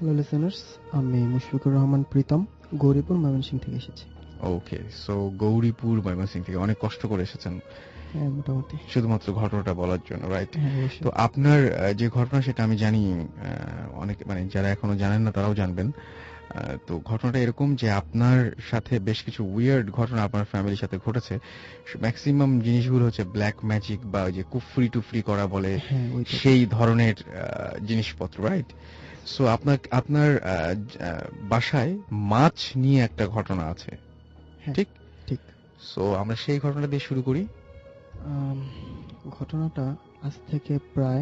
Hello listeners, আমি মুশফিকুর রহমান প্রীতম গৌরীপুর ময়মনসিংহ থেকে এসেছি। ওকে, সো গৌরীপুর ময়মনসিংহ থেকে অনেক কষ্ট করে এসেছেন হ্যাঁ, মোটামুটি। শুধুমাত্র ঘটনাটা বলার জন্য, রাইট? হ্যাঁ, তো অবশ্যই। আপনার যে ঘটনা সেটা আমি জানি, অনেক মানে যারা এখনো জানেন না তারাও জানবেন। তো ঘটনাটা এরকম যে আপনার সাথে বেশ কিছু উইয়ার্ড ঘটনা আপনার ফ্যামিলির সাথে ঘটেছে। ম্যাক্সিমাম জিনিসগুলো হচ্ছে ব্ল্যাক ম্যাজিক বা ওই যে কুফরি টুফরি করা বলে হ্যাঁ, ওই টাইপের। সেই ধরনের জিনিসপত্র, রাইট? সো আপনার বাসায় মাছ নিয়ে একটা ঘটনা আছে, হ্যাঁ, ঠিক? ঠিক। সো আমরা সেই ঘটনাটা দিয়ে শুরু করি। আম, ঘটনাটা আজ থেকে প্রায়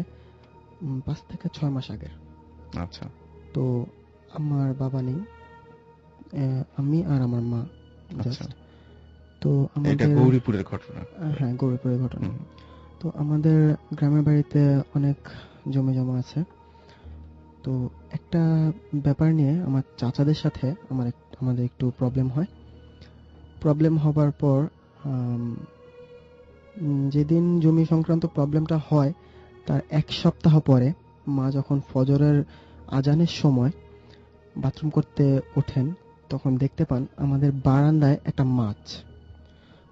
5 থেকে 6 মাস আগের। আচ্ছা। তো আমার বাবা নেই, আমি আর আমার মা আচ্ছা, জাস্ট। তো এটা আমাদের গৌরীপুরের ঘটনা। হ্যাঁ, গৌরীপুরের ঘটনা। হুম। তো আমাদের গ্রামের বাড়িতে অনেক জমি জমা আছে। তো একটা ব্যাপার নিয়ে আমার চাচাদের সাথে আমাদের একটু প্রবলেম হয়। প্রবলেম হবার পর আম, যেদিন জমি সংক্রান্ত প্রবলেমটা হয় তার 1 সপ্তাহ পরে মা যখন ফজরের আজানের সময় বাথরুম করতে ওঠেন, তখন দেখতে পান আমাদের বারান্দায় একটা মাছ।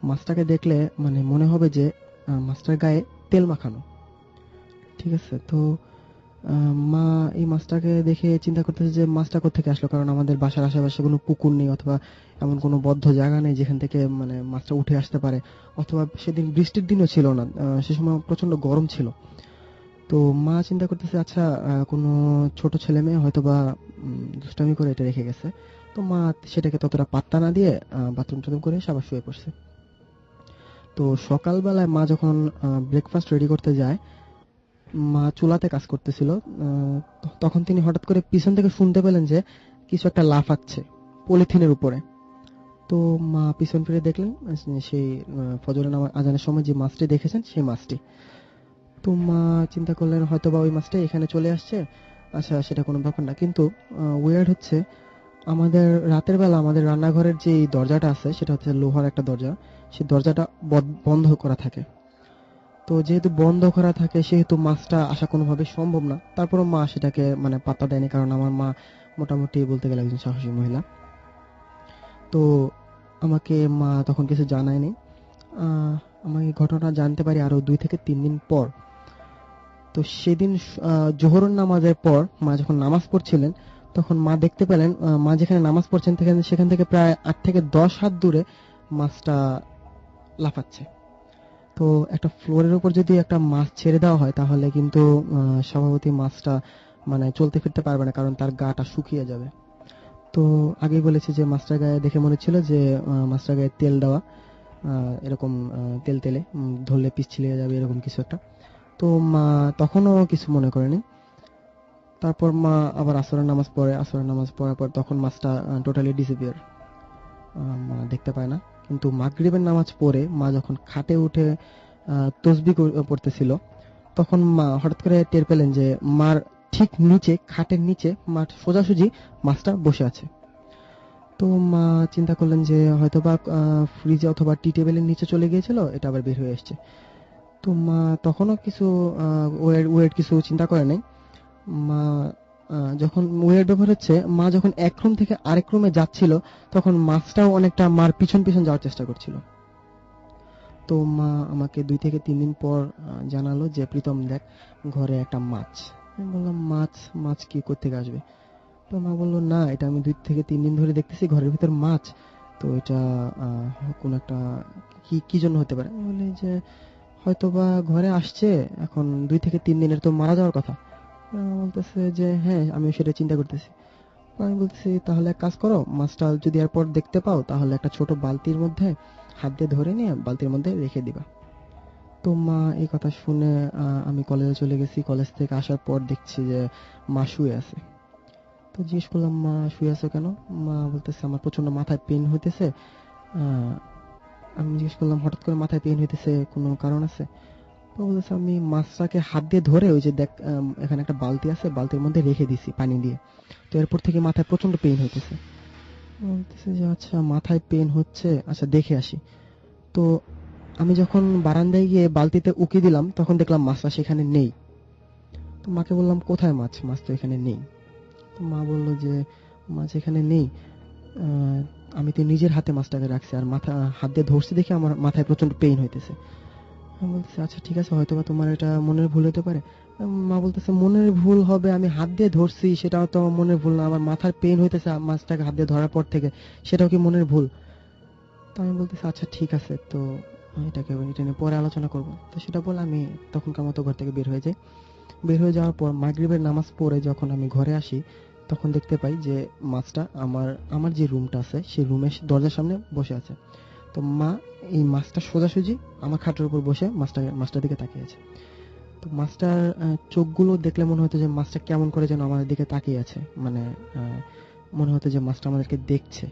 মাছটাকে দেখলে মানে মনে হবে যে মাছটার গায়ে তেল মাখানো। ঠিক আছে? তো মা এই মাছটাকে দেখে চিন্তা করতেছে যে মাছটা কোত্থেকে আসলো, কারণ আমাদের বাসার আশেপাশে কোনো পুকুর নেই অথবা এমন কোনো বদ্ধ জায়গা নেই যেখান থেকে মানে মাছটা উঠে আসতে পারে, অথবা সেদিন বৃষ্টির দিনও ছিল না, সে সময় প্রচন্ড গরম ছিল। তো মা চিন্তা করতেছে আচ্ছা কোনো ছোট ছেলে মেয়ে হয়তো বা দুষ্টামি করে এটা রেখে গেছে। তো মা সেটাকে ততটা পাত্তা না দিয়ে বাথরুম টাথরুম করে এসে আবার শুয়ে পড়ছে। তো সকালবেলায় মা যখন ব্রেকফাস্ট রেডি করতে যায়, মা চুলাতে কাজ করতেছিল। তখন তিনি হঠাৎ করে পিছন থেকে শুনতে পেলেন যে কিছু একটা লাফাচ্ছে পলিথিনের উপরে। তো মা পিছন ফিরে দেখলেন সেই ফজরের নামাজ আজানের সময় যে মাছটি দেখেছেন সেই মাছটি। তো মা চিন্তা করলেন হয়তোবা ওই মাছটা এখানে চলে আসছে। আচ্ছা, সেটা কোনো ব্যাপার না। কিন্তু ওয়ার্ড হচ্ছে আমাদের রাতের বেলা আমাদের রান্নাঘরের যে দরজাটা আছে সেটা হচ্ছে লোহার একটা দরজা। সেই দরজাটা বন্ধ করা থাকে। তো যেহেতু বন্ধ করা থাকে সেহেতু মাছটা আসা কোনোভাবে সম্ভব না। তারপরও মা সেটাকে মানে পাত্তা দেয়নি, কারণ আমার মা মোটামুটি বলতে গেলে একজন সাহসী মহিলা। তো আমাকে মা তখন কিছু জানায়নি। আহ, আমি এই ঘটনা জানতে পারি আরো 2 থেকে 3 দিন পর। তো সেদিন জোহরের নামাজের পর মা যখন নামাজ পড়ছিলেন, তখন মা দেখতে পেলেন মা যেখানে নামাজ পড়ছেন সেখান থেকে প্রায় 8 থেকে 10 হাত দূরে মাছটা লাফাচ্ছে। তো একটা ফ্লোরের উপর যদি একটা মাছ ছেড়ে দেওয়া হয় তাহলে কিন্তু স্বভাবতই মাছটা মানে চলতে ফিরতে পারবে না, কারণ তার গাটা শুকিয়ে যাবে। তো আগেই বলেছি যে মাছটার গায়ে দেখে মনে ছিল যে মাছটার গায়ে তেল দেওয়া, এরকম তেল তেলে ধরলে পিছলিয়ে যাবে এরকম কিছু একটা। তো মা তখনও কিছু মনে করেনি। তারপর মা আবার আসরের নামাজ পড়ে। আসরের নামাজ পড়ার পর তখন মাছটা টোটালি ডিসঅ্যাপিয়ার, মা দেখতে পায় না। কিন্তু মাগরিবের নামাজ পড়ে মা যখন খাটে উঠে তসবিহ পড়তেছিল, তখন মা হঠাৎ করে টের পেলেন যে মার ঠিক নিচে, খাটের নিচে মার সোজাসুজি মাছটা বসে আছে। তো মা চিন্তা করলেন যে হয়তোবা ফ্রিজে অথবা টি টেবিলের নিচে চলে গিয়েছিল, এটা আবার বের হয়ে এসছে। তো মা তখনও কিছু ওয়েট কিছু চিন্তা করে নাই। মা যখন ওয়েট ব্যবহার হচ্ছে, মা যখন এক রুম থেকে আরেক রুমে যাচ্ছিল, তখন মাছটাও অনেকটা মার পিছন পিছন যাওয়ার চেষ্টা করছিল। তো মা আমাকে 2 থেকে 3 দিন পর জানালো যে প্রীতম দেখ, ঘরে একটা মাছ। আমি বললাম মাছ? মাছ কি কোত্থেকে আসবে? তো মা বললো না, এটা আমি 2 থেকে 3 দিন ধরে দেখতেছি ঘরের ভিতর মাছ। তো এটা কোন একটা কি কি জন্য হতে পারে? আমি বলি যে হয়তোবা ঘরে আসছে, এখন 2 থেকে 3 দিনের তো মারা যাওয়ার কথা। বলতেছে যে হ্যাঁ, আমিও সেটা চিন্তা করতেছি। আমি বলতেছি তাহলে এক কাজ করো, মাছটা যদি এরপর দেখতে পাও তাহলে একটা ছোট বালতির মধ্যে হাত দিয়ে ধরে নিয়ে বালতির মধ্যে রেখে দিবা। তো মা এই কথা শুনে আমি কলেজে চলে গেছি। কলেজ থেকে আসার পর দেখছি যে মা শুয়ে আছে। তো জিজ্ঞেস করলাম মা শুয়ে আছো কেন? মা বলতেছে আমার প্রচন্ড মাথায় পেন হইতেছে। আহ, আমি জিজ্ঞেস করলাম হঠাৎ করে মাথায় পেন হইতেছে, কোনো কারণ আছে? তো বলতেছে আমি মাছটাকে হাত দিয়ে ধরে ওই যে দেখ এখানে একটা বালতি আছে, বালতির মধ্যে রেখে দিছি পানি দিয়ে। তো এরপর থেকে মাথায় প্রচন্ড পেইন হইতেছে। বলতেছে যে আচ্ছা মাথায় পেন হচ্ছে, আচ্ছা দেখে আসি। তো আমি যখন বারান্দায় গিয়ে বালতিতে উকি দিলাম তখন দেখলাম মাছটা সেখানে নেই। তো মাকে বললাম কোথায় মাছ? মাছ তো এখানে নেই। তো মা বলল যে মাছ এখানে নেই, আহ, আমি তো নিজের হাতে মাছটাকে রাখছি, আর হাত দিয়ে ধরছি দেখে আমার মাথায় প্রচন্ড পেইন হইতেছে। আমি বলতেছি আচ্ছা ঠিক আছে, হয়তো বা তোমার এটা মনের ভুল হতে পারে। মা বলতেছে মনের ভুল হবে, আমি হাত দিয়ে ধরছি সেটাও তো আমার মনের ভুল না, আমার মাথার পেইন হইতেছে মাছটাকে হাত দিয়ে ধরার পর থেকে, সেটাও কি মনের ভুল? তো আমি বলতেছি আচ্ছা ঠিক আছে, তো এটা নিয়ে পরে আলোচনা করব। তো সেটা বলে আমি তখনকার মতো ঘর থেকে বের হয়ে যাই। বের হয়ে যাওয়ার পর মাগরিবের নামাজ পড়ে যখন আমি ঘরে আসি, তখন দেখতে পাই যে মাছটা আমার আমার যে রুমটা আছে সেই রুমের দরজার সামনে বসে আছে। তো মা এই মাছটা সোজাসুজি আমার খাটের উপর বসে মাছটার দিকে তাকিয়ে আছে। তো মাছটার চোখগুলো দেখলে মনে হতো যে মাছটা কেমন করে যেন আমাদের দিকে তাকিয়ে আছে, মানে মনে হতো যে মাছটা আমাদেরকে দেখছে।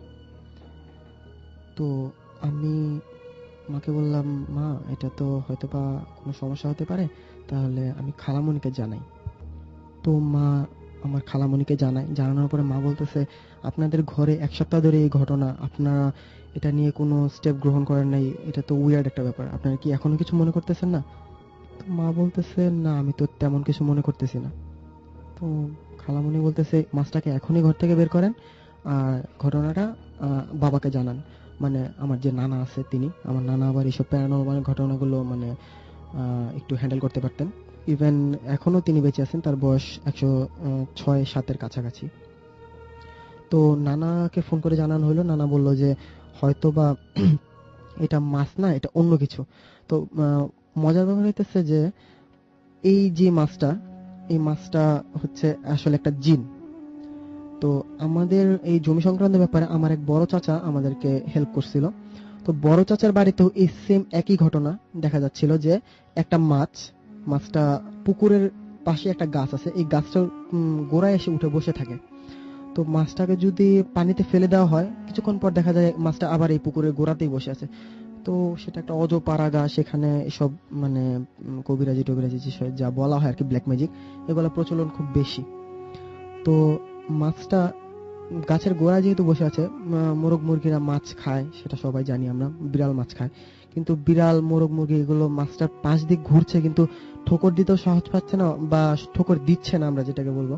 তো আমি মাকে বললাম, মা এটা তো হয়তো বা কোনো সমস্যা হতে পারে, তাহলে আমি খালামণিকে জানাই। তো মা আমার খালামণিকে জানায়, জানানোর পরে মা বলতেছে আপনাদের ঘরে এক সপ্তাহ ধরে এই ঘটনা, আপনারা এটা নিয়ে কোনো স্টেপ গ্রহণ করেন নাই, এটা তো উইয়ার্ড একটা ব্যাপার, আপনারা কি এখনো কিছু মনে করতেছেন না? তো মা বলতেছে না, আমি তো তেমন কিছু মনে করতেছি না। তো খালামণি বলতেছে মাছটাকে এখনই ঘর থেকে বের করেন, আর ঘটনাটা বাবাকে জানান। মানে আমার যে নানা আছে তিনি, আমার নানা আবার এইসব প্যারানরমাল ঘটনাগুলো মানে একটু হ্যান্ডেল করতে পারতেন। ইভেন এখনো তিনি বেঁচে আছেন, তার বয়স 106-7 কাছাকাছি। তো নানাকে ফোন করে জানানো হলো, নানা বলল যে হয়তো বা এটা মাছ না, এটা অন্য কিছু। তো মজার ব্যাপার হইতেছে যে এই যে মাছটা, এই মাছটা হচ্ছে আসলে একটা জিন। তো আমাদের এই জমি সংক্রান্ত ব্যাপারে আমার এক বড় চাচা আমাদেরকে হেল্প করছিল। তো বড় চাচার বাড়িতেও এই সেম একই ঘটনা দেখা যাচ্ছিল যে একটা মাছটা পুকুরের পাশে একটা গাছ আছে, এই গাছটার গোড়ায় এসে উঠে বসে থাকে। তো মাছটাকে যদি পানিতে ফেলে দেওয়া হয়, কিছুক্ষণ পর দেখা যায় মাছটা আবার এই পুকুরের গোড়াতেই বসে আছে। তো সেটা একটা অজপাড়াগা, সেখানে এসব মানে কবিরাজি টবিরাজি যা বলা হয় আর কি, ব্ল্যাক ম্যাজিক, এগুলো প্রচলন খুব বেশি। তো মাছটা গাছের গোড়ায় যেহেতু বসে আছে, মোরগ মুরগিরা মাছ খায় সেটা সবাই জানি আমরা, বিড়াল মাছ খায়, কিন্তু বিড়াল মোরগ মুরগি এগুলো মাছটার পাশ দিয়ে ঘুরছে, কিন্তু ঠোকর দিতেও সাহস পাচ্ছে না, বা ঠোকর দিচ্ছে না, আমরা যেটাকে বলবো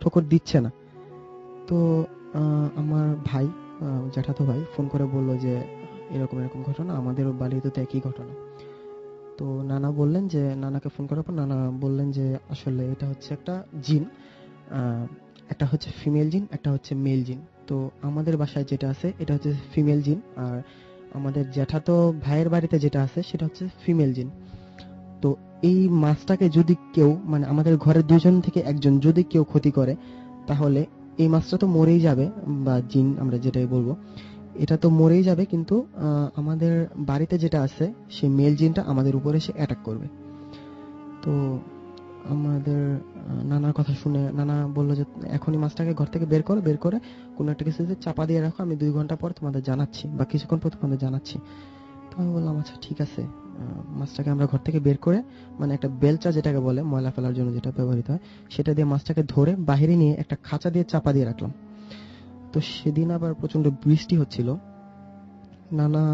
ঠোকর দিচ্ছে না। তো আমার ভাই, জ্যাঠাতো ভাই ফোন করে বলল যে এরকম এরকম ঘটনা, আমাদের বাড়িতে তো একই ঘটনা। তো নানাকে ফোন করার পর নানা বললেন যে আসলে এটা হচ্ছে একটা জিন, আহ, একটা হচ্ছে ফিমেল জিন, একটা হচ্ছে মেল জিন। তো আমাদের বাসায় যেটা আছে এটা হচ্ছে ফিমেল জিন, আর আমাদের জ্যাঠাতো ভাইয়ের বাড়িতে যেটা আছে সেটা হচ্ছে ফিমেল জিন। তো এই মাছটাকে যদি কেউ, মানে আমাদের ঘরের দুজন থেকে একজন যদি কেউ ক্ষতি করে, তাহলে এই মাছটা তো মরেই যাবে, বা জিন আমরা যেটাই বলবো, এটা তো মরেই যাবে, কিন্তু আমাদের বাড়িতে যেটা আছে সেই মেল জিনটা আমাদের উপরে এসে অ্যাটাক করবে। তো আমাদের নানার কথা শুনে নানা বলল যে এখনই মাছটাকে ঘর থেকে বের করে কোনো একটা কিছুতে চাপা দিয়ে রাখো, আমি 2 ঘন্টা পর তোমাদের জানাচ্ছি, বা কিছুক্ষণ পর তোমাদের জানাচ্ছি। তো আমি বললাম আচ্ছা ঠিক আছে। মাছটাকে আমরা ঘর থেকে বের করে, মানে একটা বেলচা যেটাকে বলে ময়লা ফেলার জন্য যেটা ব্যবহৃত হয়, সেটা দিয়ে মাছটাকে ধরে বাইরে নিয়ে একটা খাঁচা দিয়ে চাপা দিয়ে রাখলাম। তো সেদিন আবার প্রচন্ড বৃষ্টি হচ্ছিল। নানা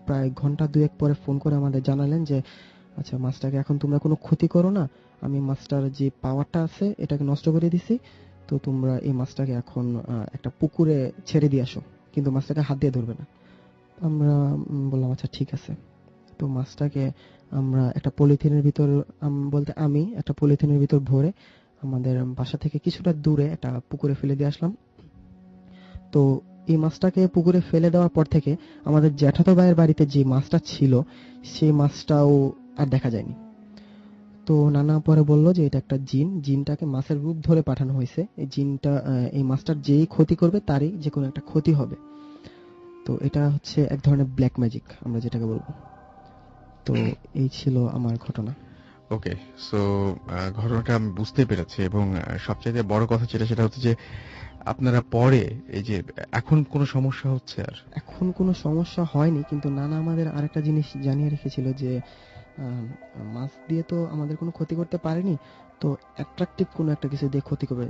প্রায় ঘন্টা 2-1 পরে ফোন করে আমাদের জানালেন যে আচ্ছা মাছটাকে এখন তোমরা কোনো ক্ষতি করো না, আমি মাছটার যে পাওয়ারটা আছে এটাকে নষ্ট করে দিছি, তো তোমরা এই মাছটাকে এখন একটা পুকুরে ছেড়ে দিয়ে আসো, কিন্তু মাছটাকে হাত দিয়ে ধরবে না। আমরা বললাম আচ্ছা ঠিক আছে। তো মাছটাকে আমরা একটা পলিথিনের ভিতর, বলতে আমি একটা পলিথিনের ভিতর ভরে আমাদের বাসা থেকে কিছুটা দূরে একটা পুকুরে ফেলে দিয়ে আসলাম। তো এই মাছটাকে পুকুরে ফেলে দেওয়ার পর থেকে আমাদের জ্যাঠাতো ভাইয়ের বাড়িতে যে মাছটা ছিল সেই মাছটাও আর দেখা যায়নি। তো নানা পরে বলল যে এটা একটা জিন, জিনটাকে মাছের রূপ ধরে পাঠানো হয়েছে, এই জিনটা এই মাছটার যেই ক্ষতি করবে তারই যে কোনো একটা ক্ষতি হবে। তো এটা হচ্ছে এক ধরনের ব্ল্যাক ম্যাজিক আমরা যেটাকে বলবো। তো এই ছিল আমার ঘটনা। ওকে। সো ঘটনাটা আমি বুঝতে পেরেছি, এবং সবচাইতে বড় কথা সেটা হচ্ছে যে আপনারা পরে এই যে এখন কোনো সমস্যা হচ্ছে আর? এখন কোনো সমস্যা হয়নি, কিন্তু নানা আমাদের আরেকটা জিনিস জানিয়ে রেখেছিল যে আম, মাছ দিয়ে তো আমাদের কোনো ক্ষতি করতে পারেনি, তো অ্যাট্রাকটিভ কোনো একটা কিছু দিয়ে ক্ষতি করবে,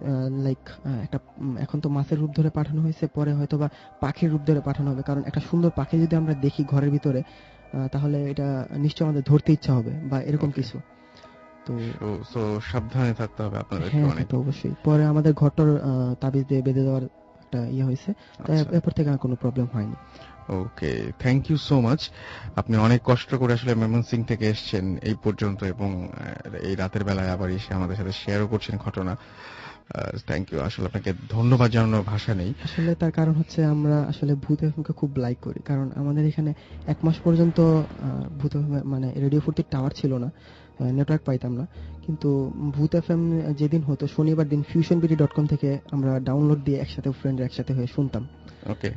লাইক একটা এখন তো মাছের রূপ ধরে পাঠানো হয়েছে, পরে হয়তো বা পাখির রূপ ধরে পাঠানো হবে, কারণ একটা সুন্দর পাখি যদি আমরা দেখি ঘরের ভিতরে, তাহলে এটা নিশ্চয়ই আমাদের ধরতে ইচ্ছা হবে, বা এরকম ওকে। কিছু। তো সো সাবধানে থাকতে হবে আপনাদেরকে হ্যাঁ, অনেক। তো অবশ্যই পরে আমাদের ঘরটার তাবিজ দিয়ে বেঁধে দেওয়ার একটা ইয়ে হয়েছে, তাই আচ্ছা, এরপর থেকে আর কোনো প্রবলেম হয়নি। ওকে, থ্যাংক ইউ সো মাচ। আপনি অনেক কষ্ট করে আসলে ময়মনসিং থেকে এসেছেন এই পর্যন্ত, এবং এই রাতের বেলায় আবার এসে আমাদের সাথে শেয়ারও করছেন ঘটনা। থ্যাংক ইউ, আসলে আপনাকে ধন্যবাদ জানানোর ভাষা নেই। আসলে তার কারণ হচ্ছে আমরা আসলে ভূত এফএমকে খুব লাইক করি, কারণ আমাদের এখানে 1 মাস পর্যন্ত ভূত এফএম মানে রেডিও ফুর্তির টাওয়ার ছিল না, নেটওয়ার্ক পাইতাম না। কিন্তু ভূত এফএম যেদিন হতো শনিবার দিন fusionbd.com থেকে আমরা ডাউনলোড দিয়ে একসাথে ফ্রেন্ডরা একসাথে হয়ে শুনতাম। ওকে।